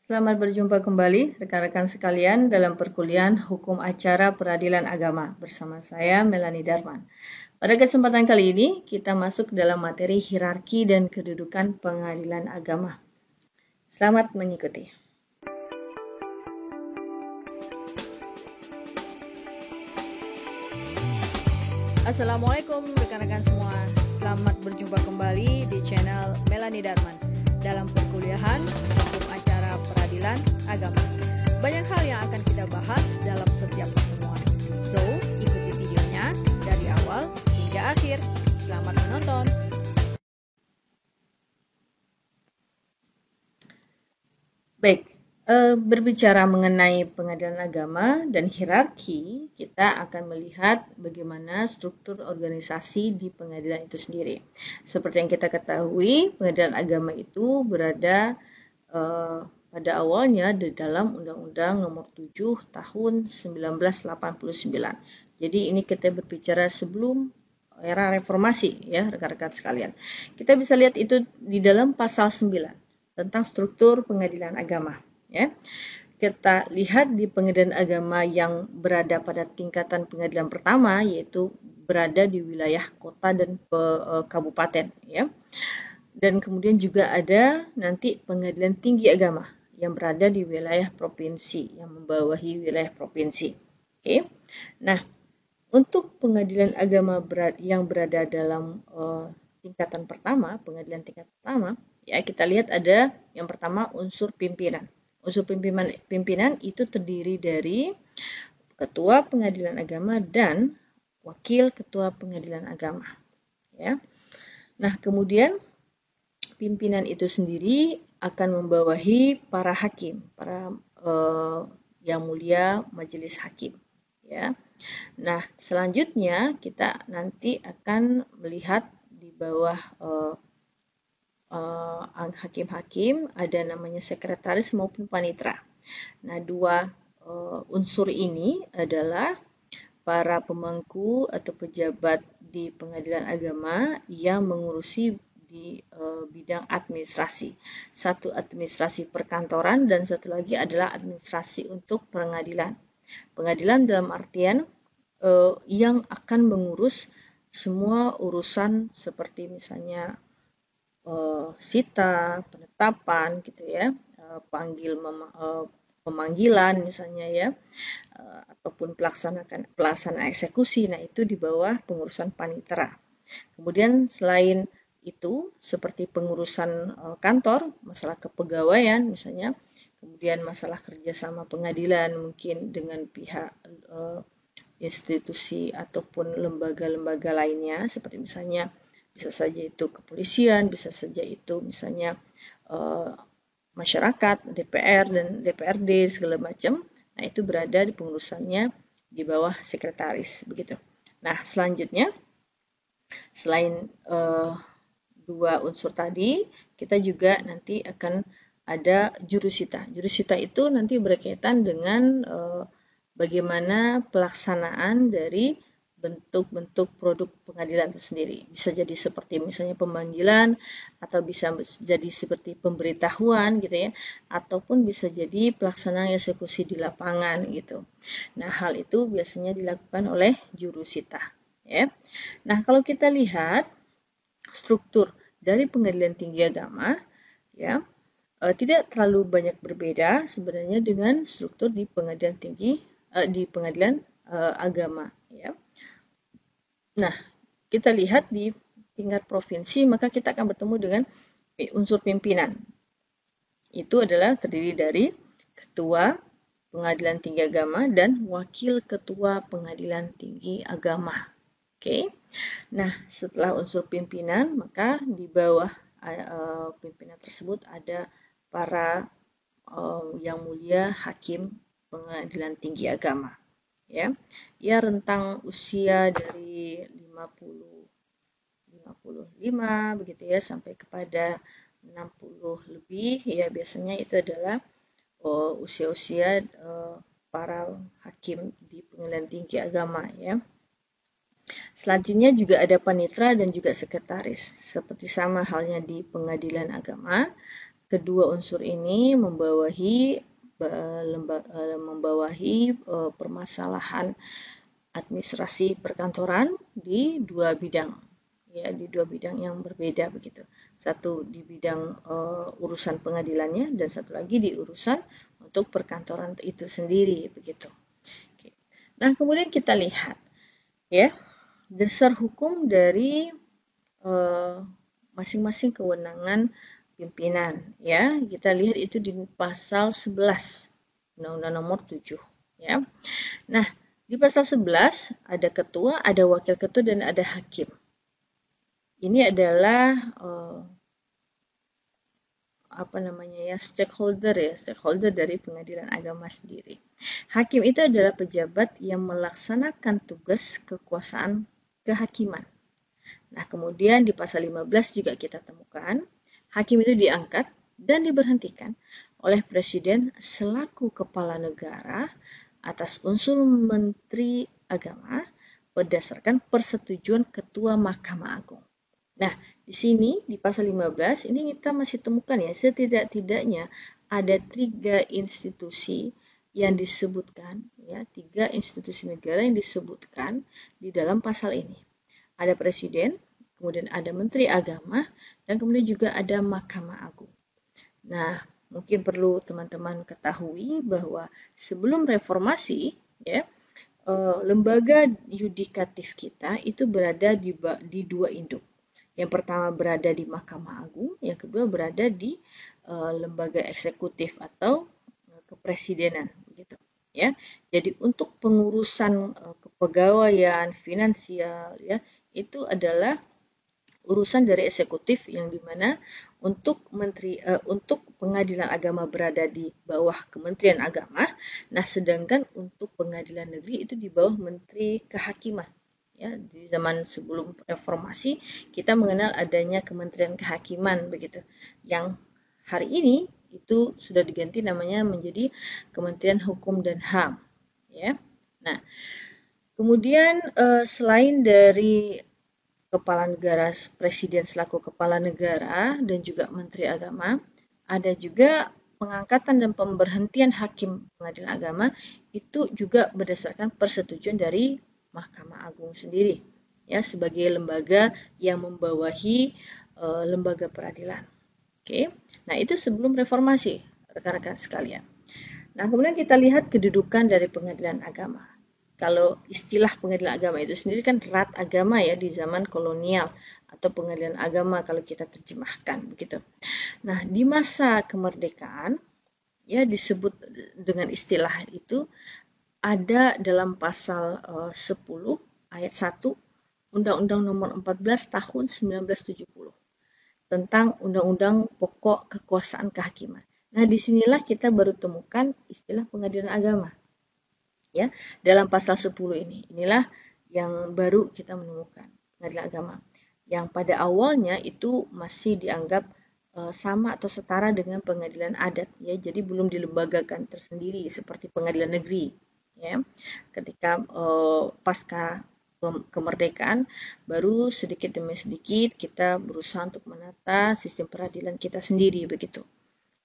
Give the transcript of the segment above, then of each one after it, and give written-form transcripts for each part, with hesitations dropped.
Selamat berjumpa kembali rekan-rekan sekalian dalam perkuliahan Hukum Acara Peradilan Agama bersama saya Melanie Darman. Pada kesempatan kali ini kita masuk dalam materi hierarki dan kedudukan pengadilan agama. Selamat mengikuti. Assalamualaikum rekan-rekan semua. Selamat berjumpa kembali di channel Melanie Darman dalam perkuliahan Hukum Acara Peradilan Agama. Banyak hal yang akan kita bahas dalam setiap pertemuan. So, ikuti videonya dari awal hingga akhir. Selamat menonton. Baik, berbicara mengenai pengadilan agama dan hierarki, kita akan melihat bagaimana struktur organisasi di pengadilan itu sendiri. Seperti yang kita ketahui, pengadilan agama itu berada pada awalnya di dalam Undang-Undang Nomor 7 Tahun 1989. Jadi ini kita berbicara sebelum era reformasi ya rekan-rekan sekalian. Kita bisa lihat itu di dalam pasal 9 tentang struktur pengadilan agama. Ya. Kita lihat di pengadilan agama yang berada pada tingkatan pengadilan pertama, yaitu berada di wilayah kota dan kabupaten. Ya. Dan kemudian juga ada nanti pengadilan tinggi agama yang berada di wilayah provinsi, yang membawahi wilayah provinsi. Oke. Nah, untuk pengadilan agama yang berada dalam tingkatan pertama, pengadilan tingkat pertama, ya kita lihat ada yang pertama unsur pimpinan. Unsur pimpinan itu terdiri dari ketua pengadilan agama dan wakil ketua pengadilan agama. Ya. Nah, kemudian pimpinan itu sendiri akan membawahi para hakim, para yang mulia majelis hakim. Ya. Nah, selanjutnya kita nanti akan melihat di bawah hakim-hakim ada namanya sekretaris maupun panitera. Nah, dua unsur ini adalah para pemangku atau pejabat di pengadilan agama yang mengurusi di bidang administrasi. Satu administrasi perkantoran dan satu lagi adalah administrasi untuk pengadilan. Pengadilan dalam artian yang akan mengurus semua urusan seperti misalnya sita, penetapan gitu ya, pemanggilan misalnya ya, ataupun pelaksanaan eksekusi. Nah, itu di bawah pengurusan panitera. Kemudian selain itu seperti pengurusan kantor, masalah kepegawaian misalnya, kemudian masalah kerjasama pengadilan mungkin dengan pihak institusi ataupun lembaga-lembaga lainnya seperti misalnya bisa saja itu kepolisian, bisa saja itu misalnya masyarakat, DPR dan DPRD segala macam. Nah, itu berada di pengurusannya di bawah sekretaris begitu. Nah, selanjutnya selain dua unsur tadi, kita juga nanti akan ada jurusita. Jurusita itu nanti berkaitan dengan bagaimana pelaksanaan dari bentuk-bentuk produk pengadilan itu sendiri. Bisa jadi seperti misalnya pemanggilan, atau bisa jadi seperti pemberitahuan gitu ya, ataupun bisa jadi pelaksanaan eksekusi di lapangan gitu. Nah, hal itu biasanya dilakukan oleh jurusita. Ya. Nah, kalau kita lihat struktur dari pengadilan tinggi agama, ya tidak terlalu banyak berbeda sebenarnya dengan struktur di pengadilan tinggi di pengadilan agama. Ya. Nah, kita lihat di tingkat provinsi, maka kita akan bertemu dengan unsur pimpinan. Itu adalah terdiri dari ketua pengadilan tinggi agama dan wakil ketua pengadilan tinggi agama. Oke. Nah, setelah unsur pimpinan, maka di bawah pimpinan tersebut ada para yang mulia hakim pengadilan tinggi agama. Ya, ia rentang usia dari 55 begitu ya sampai kepada 60 lebih ya, biasanya itu adalah usia-usia para hakim di pengadilan tinggi agama ya. Selanjutnya juga ada panitera dan juga sekretaris. Seperti sama halnya di pengadilan agama, kedua unsur ini permasalahan administrasi perkantoran di dua bidang, ya, di dua bidang yang berbeda begitu. Satu di bidang urusan pengadilannya dan satu lagi di urusan untuk perkantoran itu sendiri begitu. Oke. Nah, kemudian kita lihat ya dasar hukum dari masing-masing kewenangan pimpinan, ya. Kita lihat itu di pasal 11 Undang-Undang Nomor 7, ya. Nah, di pasal 11 ada ketua, ada wakil ketua dan ada hakim. Ini adalah stakeholder dari pengadilan agama sendiri. Hakim itu adalah pejabat yang melaksanakan tugas kekuasaan kehakiman. Nah, kemudian di pasal 15 juga kita temukan, hakim itu diangkat dan diberhentikan oleh presiden selaku kepala negara atas unsur menteri agama berdasarkan persetujuan ketua Mahkamah Agung. Nah, di sini di pasal 15 ini kita masih temukan ya setidak-tidaknya ada 3 institusi yang disebutkan ya, 3 institusi negara yang disebutkan di dalam pasal ini. Ada presiden, kemudian ada menteri agama, dan kemudian juga ada Mahkamah Agung. Nah, mungkin perlu teman-teman ketahui bahwa sebelum reformasi ya, lembaga yudikatif kita itu berada di dua induk. Yang pertama berada di Mahkamah Agung, yang kedua berada di lembaga eksekutif atau kepresidenan, begitu. Ya, jadi untuk pengurusan kepegawaian, finansial, ya itu adalah urusan dari eksekutif yang dimana untuk untuk pengadilan agama berada di bawah Kementerian Agama. Nah, sedangkan untuk pengadilan negeri itu di bawah Menteri Kehakiman. Ya, di zaman sebelum reformasi kita mengenal adanya Kementerian Kehakiman begitu. Yang hari ini itu sudah diganti namanya menjadi Kementerian Hukum dan HAM, ya. Nah, kemudian selain dari kepala negara, presiden selaku kepala negara dan juga menteri agama, ada juga pengangkatan dan pemberhentian hakim pengadilan agama itu juga berdasarkan persetujuan dari Mahkamah Agung sendiri, ya, sebagai lembaga yang membawahi lembaga peradilan. Oke, nah itu sebelum reformasi, rekan-rekan sekalian. Nah, kemudian kita lihat kedudukan dari pengadilan agama. Kalau istilah pengadilan agama itu sendiri kan rat agama ya di zaman kolonial atau pengadilan agama kalau kita terjemahkan begitu. Nah, di masa kemerdekaan ya disebut dengan istilah itu ada dalam pasal 10 ayat 1 Undang-Undang Nomor 14 Tahun 1970 tentang Undang-Undang Pokok Kekuasaan Kehakiman. Nah, disinilah kita baru temukan istilah pengadilan agama. Ya, dalam pasal 10 ini. Inilah yang baru kita menemukan pengadilan agama. Yang pada awalnya itu masih dianggap sama atau setara dengan pengadilan adat ya. Jadi belum dilembagakan tersendiri seperti pengadilan negeri ya. Ketika pasca kemerdekaan baru sedikit demi sedikit kita berusaha untuk menata sistem peradilan kita sendiri begitu.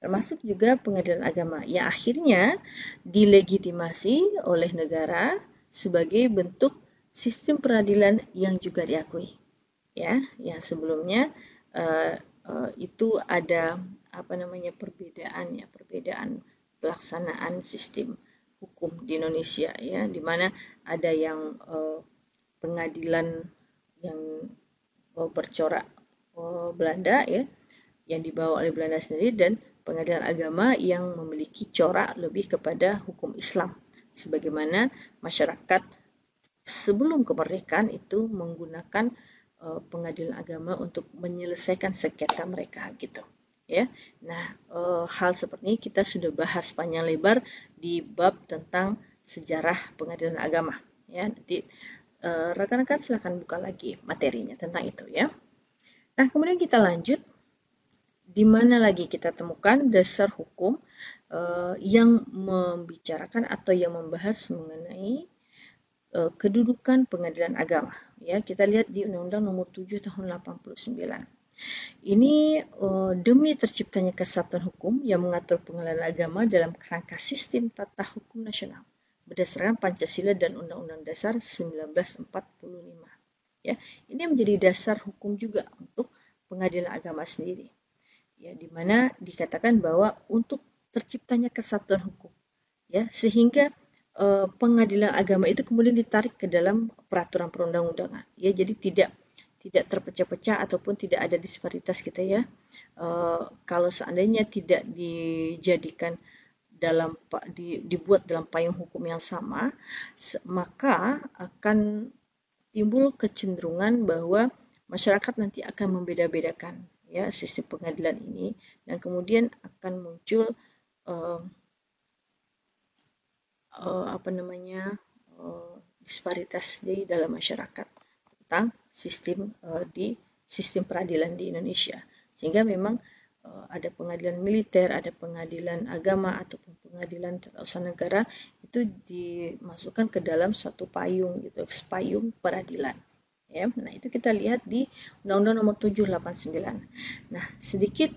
Termasuk juga pengadilan agama yang akhirnya dilegitimasi oleh negara sebagai bentuk sistem peradilan yang juga diakui. Ya, yang sebelumnya itu ada perbedaan pelaksanaan sistem hukum di Indonesia ya, di mana ada yang pengadilan yang bercorak Belanda ya, yang dibawa oleh Belanda sendiri, dan pengadilan agama yang memiliki corak lebih kepada hukum Islam, sebagaimana masyarakat sebelum kemerdekaan itu menggunakan pengadilan agama untuk menyelesaikan sengketa mereka gitu. Ya, nah hal seperti ini kita sudah bahas panjang lebar di bab tentang sejarah pengadilan agama. Ya, nanti rekan-rekan silakan buka lagi materinya tentang itu ya. Nah, kemudian kita lanjut. Di mana lagi kita temukan dasar hukum yang membicarakan atau yang membahas mengenai kedudukan pengadilan agama. Ya, kita lihat di Undang-Undang Nomor 7 Tahun 89. Ini demi terciptanya kesatuan hukum yang mengatur pengelolaan agama dalam kerangka sistem tata hukum nasional berdasarkan Pancasila dan Undang-Undang Dasar 1945. Ya, ini menjadi dasar hukum juga untuk pengadilan agama sendiri. Ya, di mana dikatakan bahwa untuk terciptanya kesatuan hukum, ya, sehingga pengadilan agama itu kemudian ditarik ke dalam peraturan perundang-undangan. Ya, jadi tidak terpecah-pecah ataupun tidak ada disparitas kita ya. Kalau seandainya tidak dijadikan dibuat dalam payung hukum yang sama, maka akan timbul kecenderungan bahwa masyarakat nanti akan membeda-bedakan ya sistem pengadilan ini, dan kemudian akan muncul uh, disparitas di dalam masyarakat tentang sistem peradilan di Indonesia, sehingga memang ada pengadilan militer, ada pengadilan agama ataupun pengadilan tata usaha negara itu dimasukkan ke dalam satu payung gitu, payung peradilan. Ya, nah itu kita lihat di Undang-Undang Nomor 789. Nah, sedikit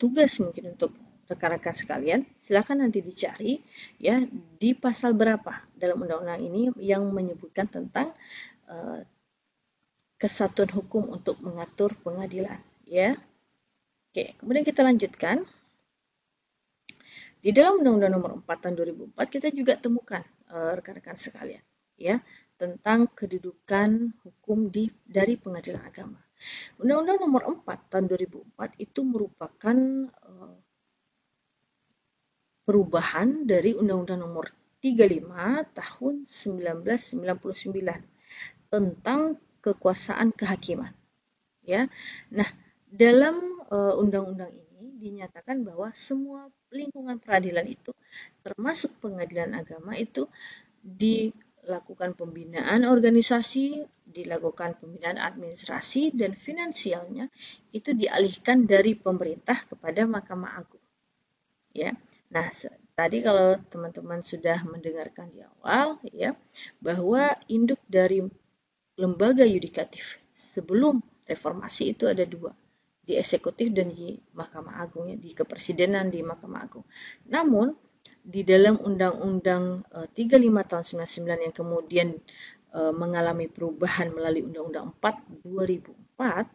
tugas mungkin untuk rekan-rekan sekalian, silakan nanti dicari ya di pasal berapa dalam undang-undang ini yang menyebutkan tentang kesatuan hukum untuk mengatur pengadilan ya. Oke, kemudian kita lanjutkan. Di dalam Undang-Undang Nomor 4 tahun 2004 kita juga temukan rekan-rekan sekalian ya tentang kedudukan hukum dari pengadilan agama. Undang-Undang Nomor 4 tahun 2004 itu merupakan perubahan dari Undang-Undang Nomor 35 tahun 1999 tentang kekuasaan kehakiman. Ya. Nah, dalam undang-undang ini dinyatakan bahwa semua lingkungan peradilan itu, termasuk pengadilan agama itu, dilakukan pembinaan organisasi, dilakukan pembinaan administrasi, dan finansialnya itu dialihkan dari pemerintah kepada Mahkamah Agung. Ya. Nah, tadi kalau teman-teman sudah mendengarkan di awal ya, bahwa induk dari lembaga yudikatif sebelum reformasi itu ada dua, di eksekutif dan di Mahkamah Agung ya, di kepresidenan di Mahkamah Agung. Namun di dalam Undang-Undang 35 tahun 99 yang kemudian mengalami perubahan melalui Undang-Undang 4 2004,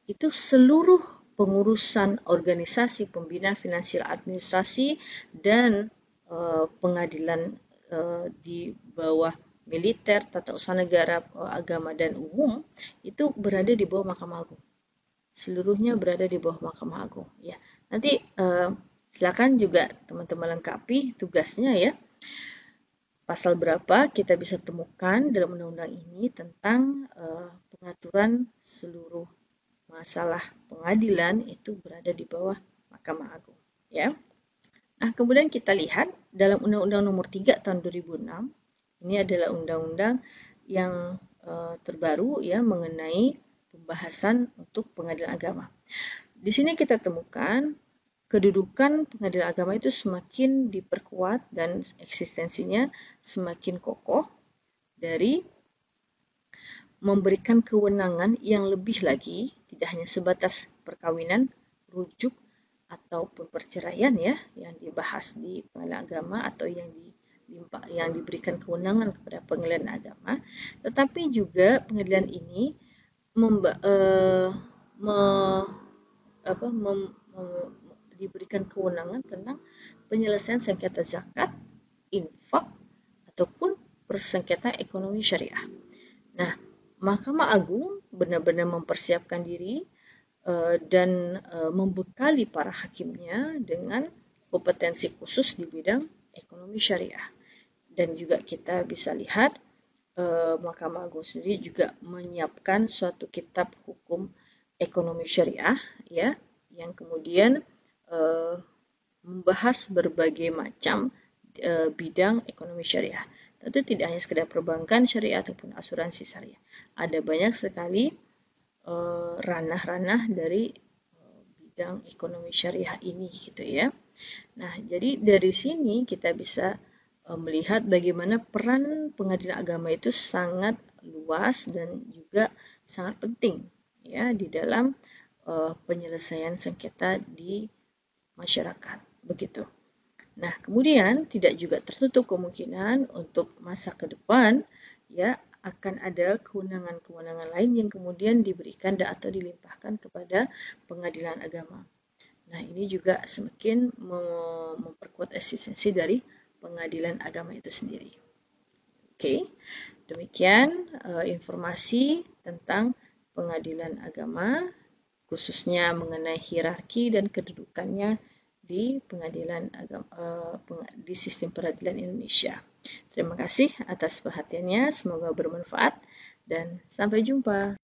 itu seluruh pengurusan organisasi, pembinaan finansial administrasi, dan pengadilan di bawah militer, tata usaha negara, agama, dan umum itu berada di bawah Mahkamah Agung. Seluruhnya berada di bawah Mahkamah Agung. Ya, nanti silakan juga teman-teman lengkapi tugasnya ya. Pasal berapa kita bisa temukan dalam undang-undang ini tentang pengaturan seluruh masalah pengadilan itu berada di bawah Mahkamah Agung. Ya. Nah, kemudian kita lihat dalam Undang-Undang Nomor 3 tahun 2006. Ini adalah undang-undang yang terbaru ya mengenai pembahasan untuk pengadilan agama. Di sini kita temukan kedudukan pengadilan agama itu semakin diperkuat dan eksistensinya semakin kokoh dari memberikan kewenangan yang lebih lagi, tidak hanya sebatas perkawinan, rujuk, ataupun perceraian ya yang dibahas di pengadilan agama atau yang diberikan kewenangan kepada pengadilan agama, tetapi juga pengadilan ini diberikan kewenangan tentang penyelesaian sengketa zakat, infak, ataupun persengketa ekonomi syariah. Nah, Mahkamah Agung benar-benar mempersiapkan diri dan membekali para hakimnya dengan kompetensi khusus di bidang ekonomi syariah. Dan juga kita bisa lihat Mahkamah Agung sendiri juga menyiapkan suatu kitab hukum ekonomi syariah ya yang kemudian membahas berbagai macam bidang ekonomi syariah. Tentu tidak hanya sekedar perbankan syariah ataupun asuransi syariah. Ada banyak sekali ranah-ranah dari bidang ekonomi syariah ini gitu ya. Nah, jadi dari sini kita bisa melihat bagaimana peran pengadilan agama itu sangat luas dan juga sangat penting ya di dalam penyelesaian sengketa di masyarakat. Begitu. Nah, kemudian tidak juga tertutup kemungkinan untuk masa ke depan ya akan ada kewenangan-kewenangan lain yang kemudian diberikan atau dilimpahkan kepada pengadilan agama. Nah, ini juga semakin memperkuat eksistensi dari pengadilan agama itu sendiri. Oke, demikian informasi tentang pengadilan agama, khususnya mengenai hierarki dan kedudukannya di pengadilan agama, di sistem peradilan Indonesia. Terima kasih atas perhatiannya, semoga bermanfaat dan sampai jumpa.